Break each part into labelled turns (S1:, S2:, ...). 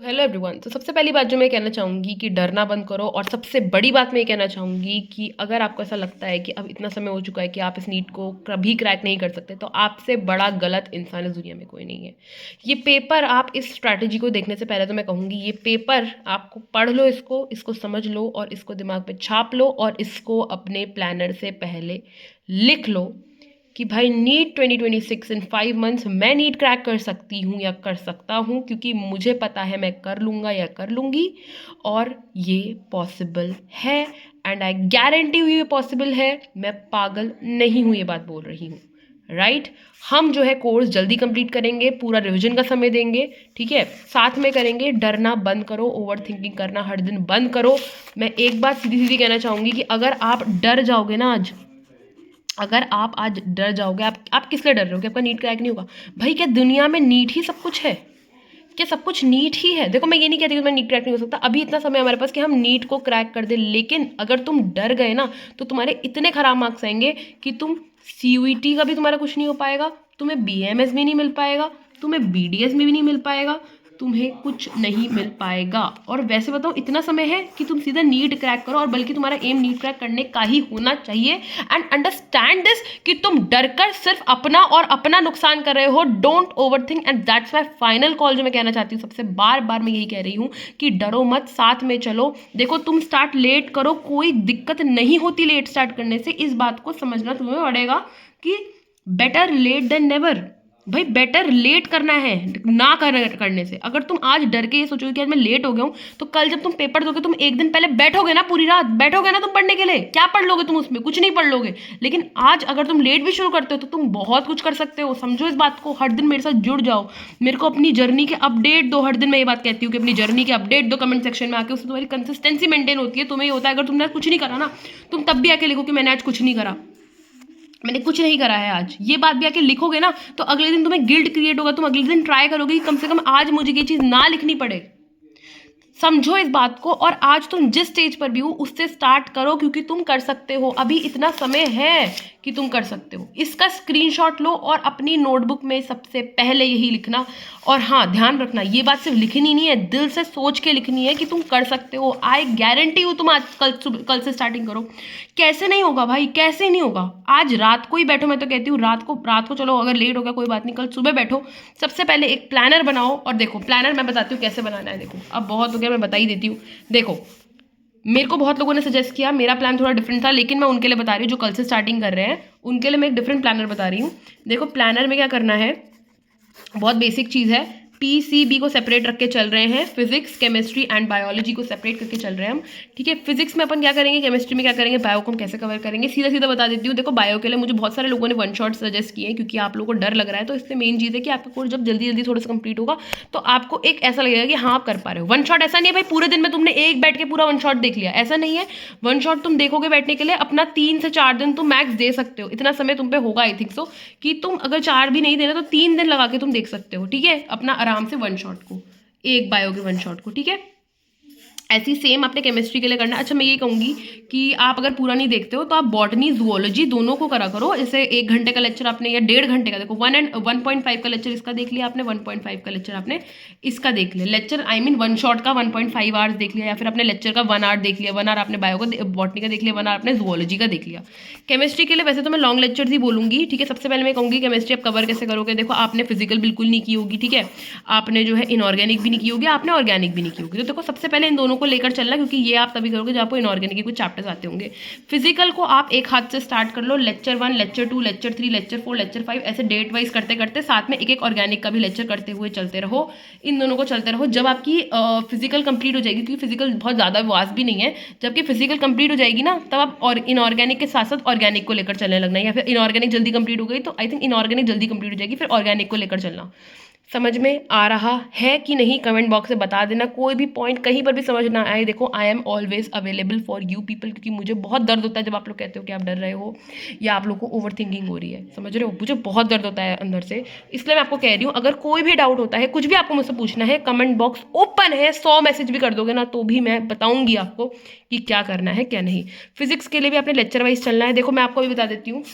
S1: Hello everyone. तो सबसे पहली बात जो मैं कहना चाहूँगी कि डरना बंद करो, और सबसे बड़ी बात मैं ये कहना चाहूँगी कि अगर आपको ऐसा लगता है कि अब इतना समय हो चुका है कि आप इस नीट को कभी क्रैक नहीं कर सकते, तो आपसे बड़ा गलत इंसान इस दुनिया में कोई नहीं है। ये पेपर, आप इस स्ट्रैटेजी को देखने से पहले तो मैं कहूँगी ये पेपर आपको पढ़ लो, इसको समझ लो और इसको दिमाग पे छाप लो और इसको अपने प्लानर से पहले लिख लो कि भाई नीट 2026 इन 5 मंथ्स मैं नीट क्रैक कर सकती हूँ या कर सकता हूँ, क्योंकि मुझे पता है मैं कर लूँगा या कर लूँगी, और ये पॉसिबल है। एंड आई गारंटी यू ये पॉसिबल है। मैं पागल नहीं हूँ ये बात बोल रही हूँ, राइट। हम जो है कोर्स जल्दी कंप्लीट करेंगे, पूरा रिवीजन का समय देंगे, ठीक है, साथ में करेंगे। डरना बंद करो, ओवर थिंकिंग करना हर दिन बंद करो। मैं एक बात सीधी सीधी कहना चाहूँगी कि अगर आप डर जाओगे ना आज, अगर आप आज डर जाओगे, आप किस लिए डर रहे हो कि आपका नीट क्रैक नहीं होगा? भाई क्या दुनिया में नीट ही सब कुछ है? क्या सब कुछ नीट ही है? देखो, मैं ये नहीं कहती कि मैं नीट क्रैक नहीं हो सकता, अभी इतना समय हमारे पास कि हम नीट को क्रैक कर दे, लेकिन अगर तुम डर गए ना तो तुम्हारे इतने खराब मार्क्स आएंगे कि तुम सीयूईटी का भी तुम्हारा कुछ नहीं हो पाएगा, तुम्हें बीएमएस भी नहीं मिल पाएगा, तुम्हें बीडीएस में भी नहीं मिल पाएगा, तुम्हें कुछ नहीं मिल पाएगा। और वैसे बताओ, इतना समय है कि तुम सीधा नीट क्रैक करो, और बल्कि तुम्हारा एम नीट क्रैक करने का ही होना चाहिए। एंड अंडरस्टैंड दिस कि तुम डरकर सिर्फ अपना और अपना नुकसान कर रहे हो। Don't overthink, and that's my final call जो मैं कहना चाहती हूँ। सबसे बार बार मैं यही कह रही हूँ कि डरो मत, साथ में चलो। देखो, तुम स्टार्ट लेट करो, कोई दिक्कत नहीं होती लेट स्टार्ट करने से। इस बात को समझना तुम्हें पड़ेगा कि बेटर लेट देन नेवर। भाई बेटर लेट करना है ना करने से। अगर तुम आज डर के ये सोचोगे कि आज मैं लेट हो गया हूँ, तो कल जब तुम पेपर दोगे, तुम एक दिन पहले बैठोगे ना, पूरी रात बैठोगे ना तुम पढ़ने के लिए, क्या पढ़ लोगे तुम? उसमें कुछ नहीं पढ़ लोगे। लेकिन आज अगर तुम लेट भी शुरू करते हो तो तुम बहुत कुछ कर सकते हो। समझो इस बात को, हर दिन मेरे साथ जुड़ जाओ, मेरे को अपनी जर्नी के अपडेट दो। हर दिन मैं ये बात कहती हूँ कि अपनी जर्नी के अपडेट दो कमेंट सेक्शन में आके, उससे तुम्हारी कंसिस्टेंसी मेंटेन होती है। तुम्हें ये होता है अगर तुमने आज कुछ नहीं करा ना, तुम तब भी आके लिखो कि मैंने आज कुछ नहीं करा, मैंने कुछ नहीं करा है आज। ये बात भी आके लिखोगे ना, तो अगले दिन तुम्हें गिल्ट क्रिएट होगा, तुम अगले दिन ट्राई करोगे कि कम से कम आज मुझे ये चीज़ ना लिखनी पड़े। समझो इस बात को, और आज तुम जिस स्टेज पर भी हो उससे स्टार्ट करो, क्योंकि तुम कर सकते हो। अभी इतना समय है कि तुम कर सकते हो। इसका स्क्रीनशॉट लो और अपनी नोटबुक में सबसे पहले यही लिखना। और हाँ, ध्यान रखना, ये बात सिर्फ लिखनी नहीं है, दिल से सोच के लिखनी है कि तुम कर सकते हो। आई गारंटी हूँ, तुम आज कल से स्टार्टिंग करो। कैसे नहीं होगा भाई, कैसे नहीं होगा? आज रात को ही बैठो। मैं तो कहती हूँ रात को चलो, अगर लेट हो गया कोई बात नहीं, कल सुबह बैठो, सबसे पहले एक प्लानर बनाओ। और देखो, प्लानर मैं बताती हूँ कैसे बनाना है। देखो, अब बहुत हो गया, मैं बता ही देती हूँ। देखो, मेरे को बहुत लोगों ने सजेस्ट किया, मेरा प्लान थोड़ा डिफरेंट था, लेकिन मैं उनके लिए बता रही हूँ जो कल से स्टार्टिंग कर रहे हैं, उनके लिए मैं एक डिफरेंट प्लानर बता रही हूँ। देखो, प्लानर में क्या करना है, बहुत बेसिक चीज़ है। पीसीबी को सेपरेट रख के चल रहे हैं, फिजिक्स, केमिस्ट्री एंड बायोलॉजी को सेपरेट करके चल रहे हैं हम, ठीक है। फिजिक्स में अपन क्या करेंगे, केमिस्ट्री में क्या करेंगे, बायो को हम कैसे कवर करेंगे, सीधा सीधा बता देती हूँ। देखो, बायो के लिए मुझे बहुत सारे लोगों ने वन शॉट सजेस्ट किए हैं, क्योंकि आप लोगों को डर लग रहा है। तो इससे मेन चीज़ है कि आपका कोर्स जब जल्दी जल्दी थोड़ा सा कंप्लीट होगा, तो आपको एक ऐसा लगेगा कि हाँ आप कर पा रहे हो। वन शॉट ऐसा नहीं है भाई पूरे दिन में तुमने एक बैठ के पूरा वन शॉट देख लिया, ऐसा नहीं है। वन शॉट तुम देखोगे बैठने के लिए, अपना 3 से 4 दिन तुम मैक्स दे सकते हो। इतना समय तुम पे होगा, आई थिंक सो, कि तुम अगर 4 भी नहीं देना तो 3 दिन लगा के तुम देख सकते हो, ठीक है, अपना आराम से वन शॉट को, एक बायो के वन शॉट को, ठीक है। ऐसी सेम आपने केमिस्ट्री के लिए करना है। अच्छा, मैं ये कहूँगी कि आप अगर पूरा नहीं देखते हो तो आप बॉटनी, जूलॉजी दोनों को करा करो। जैसे 1 घंटे का लेक्चर आपने या 1.5 घंटे का, देखो 1.5 का लेक्चर इसका देख लिया आपने, 1.5 का लेक्चर आपने इसका देख लिया। Lecture I mean one shot का 1.5 आवर्स देख लिया, या फिर आपने लेक्चर का 1 आवर देख लिया, 1 आवर आपने बायो का, बॉटनी का देख लिया, 1 आवर आपने जूलॉजी का देख लिया। केमिस्ट्री के लिए वैसे तो मैं लॉन्ग लेक्चर्स ही बोलूँगी, ठीक है। सबसे पहले मैं कहूँगी केमिस्ट्री आप कवर कैसे करोगे। देखो, आपने फिजिकल बिल्कुल नहीं की होगी, ठीक है, आपने जो है इनऑर्गेनिक भी नहीं की होगी, आपने ऑर्गेनिक भी नहीं की होगी। तो देखो, सबसे पहले इन दोनों को लेकर चलना, क्योंकि ये आप तभी करोगे जब आपको इनऑर्गेनिक के कुछ चैप्टर्स आते होंगे। फिजिकल को आप एक हाथ से स्टार्ट कर लो, lecture 1, lecture 2, lecture 3, lecture 4, lecture 5, ऐसे डेट वाइज करते करते साथ में एक एक ऑर्गेनिक का भी लेक्चर करते हुए चलते रहो। इन दोनों को चलते रहो। जब आपकी फिजिकल कंप्लीट हो जाएगी, क्योंकि फिजिकल बहुत ज़्यादा वास्ट भी नहीं है, जबकि फिजिकल कंप्लीट हो जाएगी ना, तब आप और इनऑर्गेनिक के साथ साथ ऑर्गेनिक को लेकर चलने लगना है। या फिर इनऑर्गेनिक जल्दी कंप्लीट हो गई तो आई थिंक इनऑर्गेनिक जल्दी कंप्लीट हो जाएगी, फिर ऑर्गेनिक को लेकर चलना। समझ में आ रहा है कि नहीं? कमेंट बॉक्स में बता देना। कोई भी पॉइंट कहीं पर भी समझ ना आए, देखो I am always available for you people, क्योंकि मुझे बहुत दर्द होता है जब आप लोग कहते हो कि आप डर रहे हो या आप लोग को ओवर थिंकिंग हो रही है। समझ रहे हो, मुझे बहुत दर्द होता है अंदर से। इसलिए मैं आपको कह रही हूँ, अगर कोई भी डाउट होता है, कुछ भी आपको मुझसे पूछना है, कमेंट बॉक्स ओपन है। 100 मैसेज भी कर दोगे ना तो भी मैं बताऊंगी आपको कि क्या करना है क्या नहीं। फिजिक्स के लिए भी आपने लेक्चर वाइज चलना है। देखो, मैं आपको भी बता देती हूँ,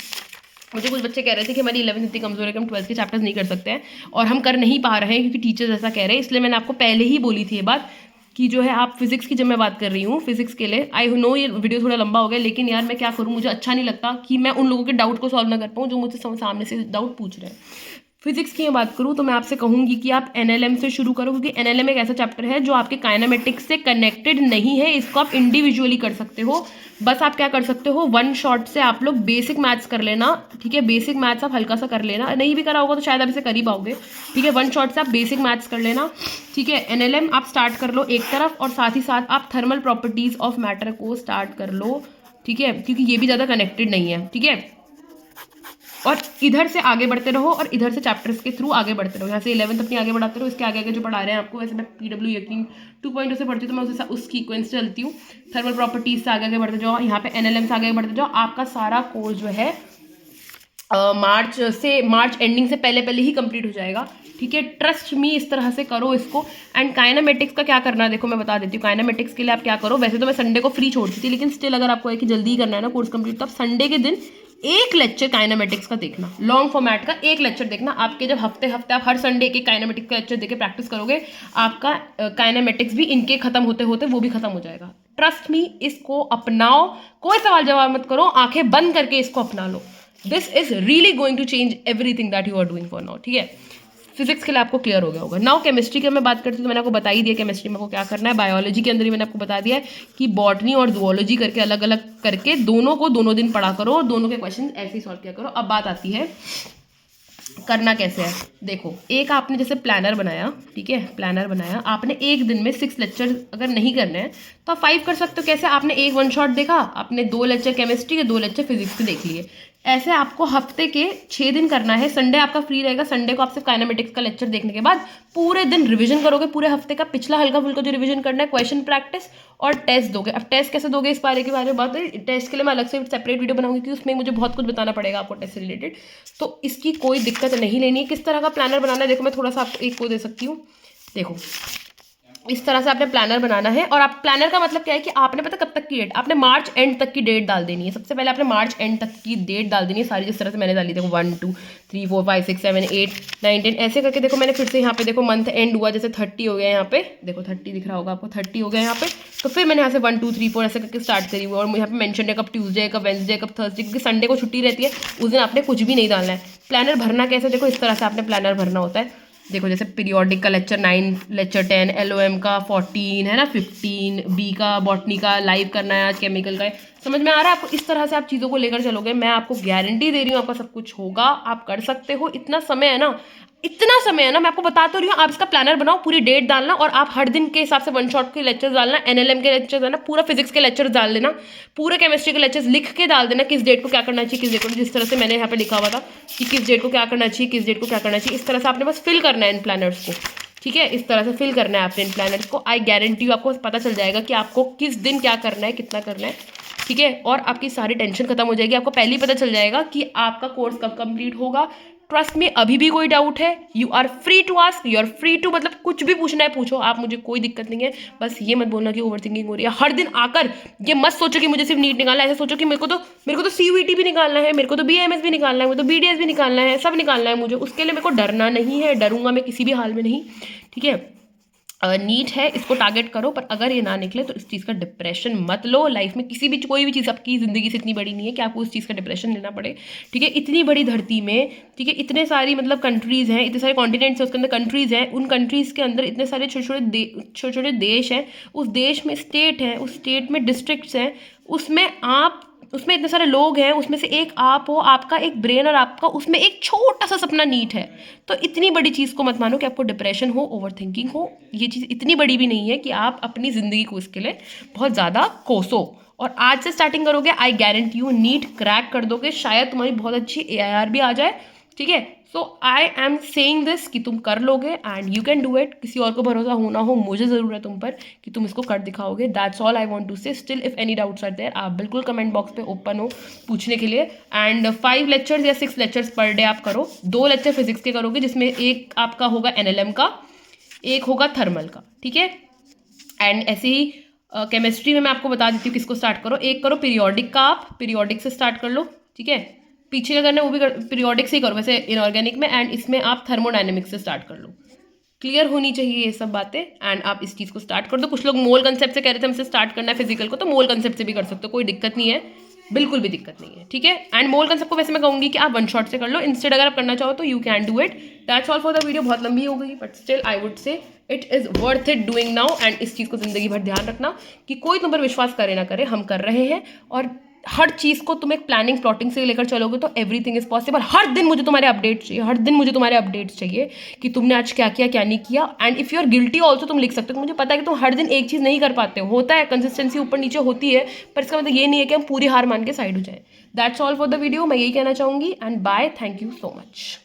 S1: मुझे कुछ बच्चे कह रहे थे कि हमारी 11th इतनी कमजोर है कि हम 12th के चैप्टर्स नहीं कर सकते हैं, और हम कर नहीं पा रहे हैं क्योंकि टीचर्स ऐसा कह रहे हैं। इसलिए मैंने आपको पहले ही बोली थी ये बात कि जो है आप फिजिक्स की, जब मैं बात कर रही हूँ फिजिक्स के लिए, आई नो ये वीडियो थोड़ा लंबा हो गया, लेकिन यार मैं क्या करूँ, मुझे अच्छा नहीं लगता कि मैं उन लोगों के डाउट को सॉल्व ना कर पाऊँ जो मुझसे सामने से डाउट पूछ रहे हैं। फिजिक्स की मैं बात करूँ तो मैं आपसे कहूँगी कि आप एनएलएम से शुरू करो, क्योंकि एनएलएम एक ऐसा चैप्टर है जो आपके काइनेमेटिक्स से कनेक्टेड नहीं है। इसको आप इंडिविजुअली कर सकते हो। बस आप क्या कर सकते हो, वन शॉट से आप लोग बेसिक मैथ्स कर लेना, ठीक है। बेसिक मैथ्स आप हल्का सा कर लेना, नहीं भी करा होगा तो शायद आप इसे कर ही पाओगे, ठीक है। वन शॉट से आप बेसिक मैथ्स कर लेना, ठीक है। एनएलएम आप स्टार्ट कर लो एक तरफ, और साथ ही साथ आप थर्मल प्रॉपर्टीज ऑफ मैटर को स्टार्ट कर लो, ठीक है, क्योंकि ये भी ज़्यादा कनेक्टेड नहीं है, ठीक है। और इधर से आगे बढ़ते रहो, और इधर से चैप्टर्स के थ्रू आगे बढ़ते रहो। यहाँ से 11th अपनी आगे बढ़ाते रहो, इसके आगे आगे जो पढ़ा रहे हैं आपको, वैसे मैं PW यकीन 2.0 से पढ़ती हूँ तो मैं उसकी सीक्वेंस चलती हूँ। थर्मल प्रॉपर्टीज से आगे आगे बढ़ते जाओ, यहाँ पे NLM से आगे बढ़ते जाओ। आपका सारा कोर्स जो है मार्च एंडिंग से पहले पहले ही कंप्लीट हो जाएगा, ठीक है। ट्रस्ट मी, इस तरह से करो इसको। एंड काइनेमेटिक्स का क्या करना है देखो मैं बता देती हूँ। काइनेमेटिक्स के लिए आप क्या करो, वैसे तो मैं संडे को फ्री छोड़ती थी, लेकिन स्टिल अगर आपको है कि जल्दी करना है ना कोर्स कंप्लीट, तो आप संडे के दिन एक लेक्चर काइनेमेटिक्स का देखना, लॉन्ग फॉर्मेट का एक लेक्चर देखना। आपके जब हफ्ते हफ्ते आप हर संडे एक काइनेमेटिक्स का लेक्चर देके प्रैक्टिस करोगे, आपका काइनेमेटिक्स भी इनके खत्म होते होते वो भी खत्म हो जाएगा। ट्रस्ट मी, इसको अपनाओ, कोई सवाल जवाब मत करो, आंखें बंद करके इसको अपना लो। This is really going to change everything that you are doing for now, ठीक है। फिजिक्स के लिए आपको क्लियर हो गया होगा। नाउ केमिस्ट्री की मैं बात करती हूँ तो मैंने आपको बता ही दिया केमिस्ट्री में आपको क्या करना है। बायोलॉजी के अंदर ही मैंने आपको बता दिया है कि बॉटनी और जूलॉजी करके अलग अलग करके दोनों को दोनों दिन पढ़ा करो, और दोनों के क्वेश्चन ऐसे ही सॉल्व किया करो। अब बात आती है करना कैसे है। देखो, एक आपने जैसे प्लानर बनाया, ठीक है, प्लानर बनाया आपने, एक दिन में 6 लेक्चर अगर नहीं करने हैं तो आप 5 कर सकते हो। कैसे, आपने एक वन शॉट देखा, आपने 2 लेक्चर केमिस्ट्री के 2 लेक्चर फिजिक्स के देख लिए। ऐसे आपको हफ्ते के 6 दिन करना है। संडे आपका फ्री रहेगा, संडे को आप सिर्फ काइनेमेटिक्स का लेक्चर देखने के बाद पूरे दिन रिवीजन करोगे, पूरे हफ्ते का पिछला हल्का फुल्का जो रिवीजन करना है, क्वेश्चन प्रैक्टिस और टेस्ट दोगे। अब टेस्ट कैसे दोगे इस बारे के बारे में बात है, टेस्ट के लिए मैं अलग से सेपरेट वीडियो बनाऊंगी क्योंकि उसमें मुझे बहुत कुछ बताना पड़ेगा आपको टेस्ट से रिलेटेड। तो इसकी कोई दिक्कत नहीं लेनी है। किस तरह का प्लानर बनाना है देखो, मैं थोड़ा सा आपको एक को दे सकती हूँ। देखो, इस तरह से आपने प्लानर बनाना है, और आप प्लानर का मतलब क्या है कि आपने पता कब तक की डेट, आपने मार्च एंड तक की डेट डाल देनी है। सबसे पहले आपने मार्च एंड तक की डेट डाल देनी है सारी, जिस तरह से मैंने डाली। देखो 1 2 3 4 5 6 7 8 9 10 ऐसे करके देखो मैंने फिर से यहाँ पे देखो मंथ एंड हुआ, जैसे 30 हो गया यहाँ पे, देखो 30 दिख रहा होगा आपको, 30 हो गया यहाँ पे। तो फिर मैंने यहाँ से 1 2 3 4 ऐसे करके स्टार्ट करी हुई, और यहाँ पे मेंशन है कब ट्यूसडे, कब वेंसडे, कब थर्सडे, क्योंकि संडे को छुट्टी रहती है, उस दिन आपने कुछ भी नहीं डालना है। प्लानर भरना कैसे, देखो इस तरह से आपने प्लानर भरना होता है। देखो जैसे पीरियोडिक का लेक्चर 9, लेक्चर 10, LOM का 14 है ना, 15, बी का बॉटनी का लाइव करना है आज, केमिकल का है। समझ में आ रहा है आपको? इस तरह से आप चीज़ों को लेकर चलोगे, मैं आपको गारंटी दे रही हूँ आपका सब कुछ होगा, आप कर सकते हो। इतना समय है ना, इतना समय है ना, मैं आपको बता तो रही हूँ। आप इसका प्लानर बनाओ, पूरी डेट डालना, और आप हर दिन के हिसाब से वन शॉट के लेक्चर्स डालना, NLM के लेक्चर्स डालना, पूरा फिजिक्स के लेक्चर्स डाल देना, पूरे केमिस्ट्री के लेक्चर्स लिख के डाल देना, किस डेट को क्या करना चाहिए, किस डेट को, जिस तरह से मैंने यहाँ पे लिखा हुआ था कि किस डेट को क्या करना चाहिए, किस डेट को क्या करना चाहिए। इस तरह से आपने बस फिल करना है इन प्लानर्स को, ठीक है, इस तरह से फिल करना है आपने इन प्लानर्स को। आई गारंटी यू आपको पता चल जाएगा कि आपको किस दिन क्या करना है, कितना करना है, ठीक है। और आपकी सारी टेंशन खत्म हो जाएगी। आपको पहले ही पता चल जाएगा कि आपका कोर्स कब कंप्लीट होगा। ट्रस्ट में, अभी भी कोई डाउट है, you are free to ask, you are free to, मतलब कुछ भी पूछना है पूछो आप, मुझे कोई दिक्कत नहीं है। बस ये मत बोलना कि ओवर थिंकिंग हो रही है। हर दिन आकर ये मत सोचो कि मुझे सिर्फ नीट निकालना है, ऐसे सोचो कि मेरे को तो CUET भी निकालना है, मेरे को तो BAMS भी निकालना है, मेरे को तो BDS भी निकालना है, सब निकालना है मुझे। उसके लिए मेरे को डरना नहीं है, डरूंगा मैं किसी भी हाल में नहीं, ठीक है। नीट है, इसको टारगेट करो, पर अगर ये ना निकले तो इस चीज़ का डिप्रेशन मत लो। लाइफ में किसी भी कोई भी चीज़ आपकी ज़िंदगी से इतनी बड़ी नहीं है कि आपको उस चीज़ का डिप्रेशन लेना पड़े, ठीक है। इतनी बड़ी धरती में, ठीक है, इतने सारी मतलब कंट्रीज़ हैं, इतने सारे कॉन्टिनेंट्स हैं, उसके अंदर कंट्रीज़ हैं, उन कंट्रीज़ के अंदर इतने सारे छोटे छोटे देश हैं, उस देश में स्टेट हैं, उस स्टेट में डिस्ट्रिक्ट्स हैं, उसमें इतने सारे लोग हैं, उसमें से एक आप हो, आपका एक ब्रेन और आपका उसमें एक छोटा सा सपना नीट है। तो इतनी बड़ी चीज़ को मत मानो कि आपको डिप्रेशन हो, ओवर थिंकिंग हो। ये चीज़ इतनी बड़ी भी नहीं है कि आप अपनी ज़िंदगी को इसके लिए बहुत ज़्यादा कोसो। और आज से स्टार्टिंग करोगे, I guarantee you NEET crack कर दोगे, शायद तुम्हारी बहुत अच्छी AIR भी आ जाए, ठीक है। सो आई एम सेइंग दिस कि तुम कर लोगे and you can do it. किसी और को भरोसा हो ना हो, मुझे ज़रूर है तुम पर कि तुम इसको कर दिखाओगे। That's all I want to say. Still if any doubts are there, आप बिल्कुल कमेंट बॉक्स पे ओपन हो पूछने के लिए। एंड 5 लेक्चर्स या 6 लेक्चर्स पर डे आप करो। 2 लेक्चर फिजिक्स के करोगे, जिसमें एक आपका होगा NLM का, एक होगा थर्मल का, ठीक है। एंड ऐसे ही केमिस्ट्री में मैं आपको बता देती हूँ किसको स्टार्ट करो। एक करो पीरियोडिक का, आप पीरियोडिक से स्टार्ट कर लो, ठीक है। पीछे का करना है वो भी पीरियोडिक से ही करो, वैसे इनऑर्गेनिक में, एंड इसमें आप थर्मोडायनेमिक्स से स्टार्ट कर लो। क्लियर होनी चाहिए ये सब बातें, एंड आप इस चीज़ को स्टार्ट कर दो। कुछ लोग मोल कंसेप्ट से कह रहे थे हमसे स्टार्ट करना है फिजिकल को, तो मोल कंसेप्ट से भी कर सकते हो, कोई दिक्कत नहीं है, बिल्कुल भी दिक्कत नहीं है, ठीक है। एंड मोल कंसेप्ट को वैसे मैं कहूँगी कि आप वन शॉट से कर लो, इंस्टेड अगर आप करना चाहो तो you can do it. That's all for the video. बहुत लंबी हो गई but still I would say it is worth it doing now. And इस चीज़ को जिंदगी भर ध्यान रखना कि कोई तुम पर विश्वास करे ना करे, हम कर रहे हैं, और हर चीज़ को तुम एक प्लानिंग प्लॉटिंग से लेकर चलोगे तो एवरीथिंग इज पॉसिबल। हर दिन मुझे तुम्हारे अपडेट्स चाहिए, हर दिन मुझे तुम्हारे अपडेट्स चाहिए कि तुमने आज क्या किया क्या नहीं किया। And if you are guilty also तुम लिख सकते हो, मुझे पता है कि तुम हर दिन एक चीज़ नहीं कर पाते हो, होता है कंसिस्टेंसी ऊपर नीचे होती है, पर इसका मतलब ये नहीं है कि हम पूरी हार मान के साइड हो जाए। That's all for the video, मैं यही कहना चाहूँगी, and bye, thank you so much.